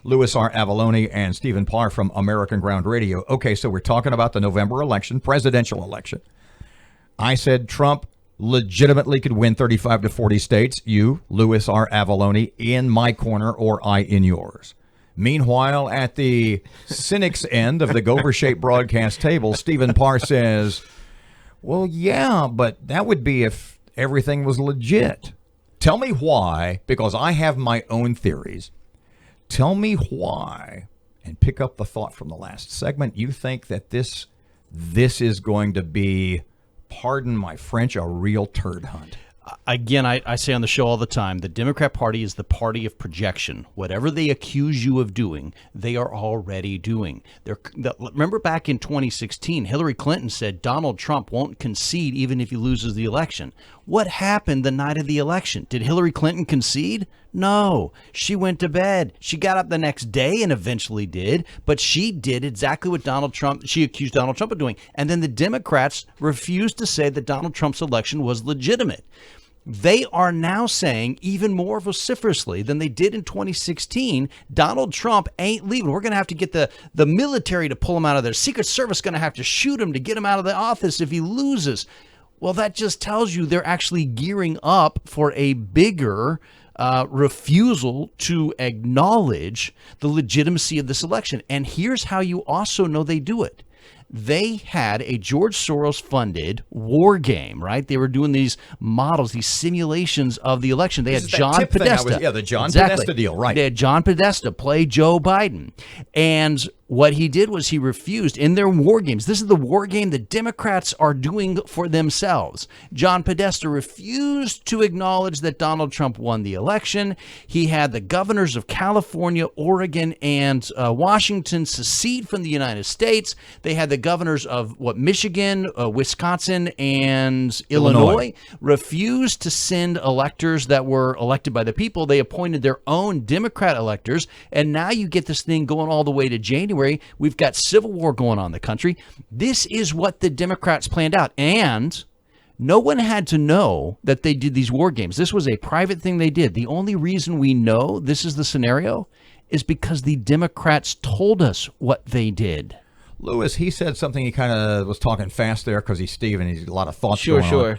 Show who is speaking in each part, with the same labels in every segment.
Speaker 1: Louis R. Avallone and Steve Parr from American Ground Radio. Okay, so we're talking about the November election, presidential election. I said Trump legitimately could win 35 to 40 states. You, Louis R. Avallone, in my corner or I in yours. Meanwhile, at the cynic's end of the Gopher-shaped broadcast table, Stephen Parr says, well, yeah, but that would be if everything was legit. Tell me why, because I have my own theories. Tell me why, and pick up the thought from the last segment, you think that this is going to be, pardon my French, a real turd hunt.
Speaker 2: Again, I say on the show all the time, the Democrat Party is the party of projection. Whatever they accuse you of doing, they are already doing. Remember back in 2016, Hillary Clinton said Donald Trump won't concede even if he loses the election. What happened the night of the election? Did Hillary Clinton concede? No. She went to bed. She got up the next day and eventually did, but she did exactly what she accused Donald Trump of doing. And then the Democrats refused to say that Donald Trump's election was legitimate. They are now saying even more vociferously than they did in 2016, Donald Trump ain't leaving. We're going to have to get the military to pull him out of there. Secret Service going to have to shoot him to get him out of the office if he loses. Well, that just tells you they're actually gearing up for a bigger refusal to acknowledge the legitimacy of this election. And here's how you also know they do it. They had a George Soros-funded war game, right? They were doing these models, these simulations of the election. They had John Podesta.
Speaker 1: The John Podesta deal, right.
Speaker 2: They had John Podesta play Joe Biden. And what he did was he refused in their war games. This is the war game the Democrats are doing for themselves. John Podesta refused to acknowledge that Donald Trump won the election. He had the governors of California, Oregon, and Washington secede from the United States. They had the governors of Michigan, Wisconsin, and Illinois refused to send electors that were elected by the people. They appointed their own Democrat electors. And now you get this thing going all the way to January. We've got civil war going on in the country. This is what the Democrats planned out. And no one had to know that they did these war games. This was a private thing they did. The only reason we know this is the scenario is because the Democrats told us what they did.
Speaker 1: Lewis, he said something, he kind of was talking fast there because he's Steve and he's a lot of thoughts going on.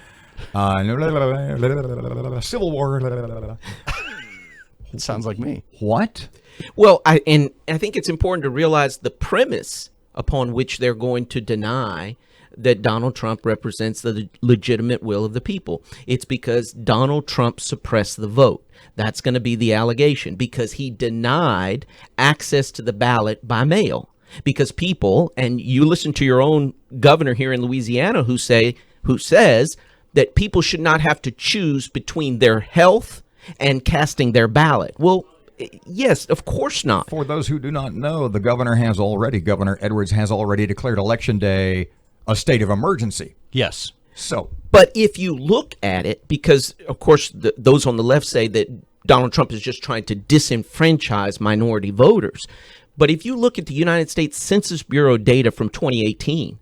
Speaker 1: Civil war.
Speaker 2: It sounds like me.
Speaker 1: What?
Speaker 3: Well, I think it's important to realize the premise upon which they're going to deny that Donald Trump represents the legitimate will of the people. It's because Donald Trump suppressed the vote. That's going to be the allegation, because he denied access to the ballot by mail. Because people, and you listen to your own governor here in Louisiana who says that people should not have to choose between their health and casting their ballot. Well, yes, of course not.
Speaker 1: For those who do not know, Governor Edwards has already declared Election Day a state of emergency.
Speaker 2: Yes.
Speaker 3: But if you look at it, because, of course, those on the left say that Donald Trump is just trying to disenfranchise minority voters. But if you look at the United States Census Bureau data from 2018,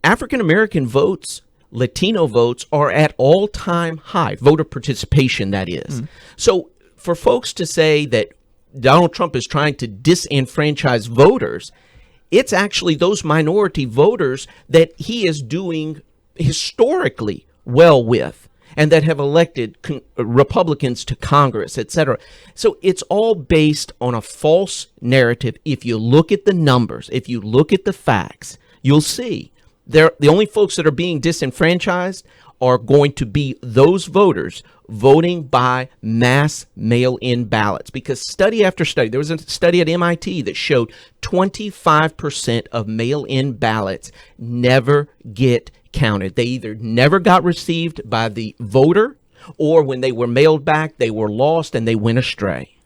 Speaker 3: African-American votes, Latino votes are at all-time high, voter participation, that is. So for folks to say that Donald Trump is trying to disenfranchise voters, it's actually those minority voters that he is doing historically well with, and that have elected Republicans to Congress, etc. So it's all based on a false narrative. If you look at the numbers, if you look at the facts, you'll see the only folks that are being disenfranchised are going to be those voters voting by mass mail-in ballots. Because study after study, there was a study at MIT that showed 25% of mail-in ballots never get counted. They either never got received by the voter, or when they were mailed back, they were lost and they went astray.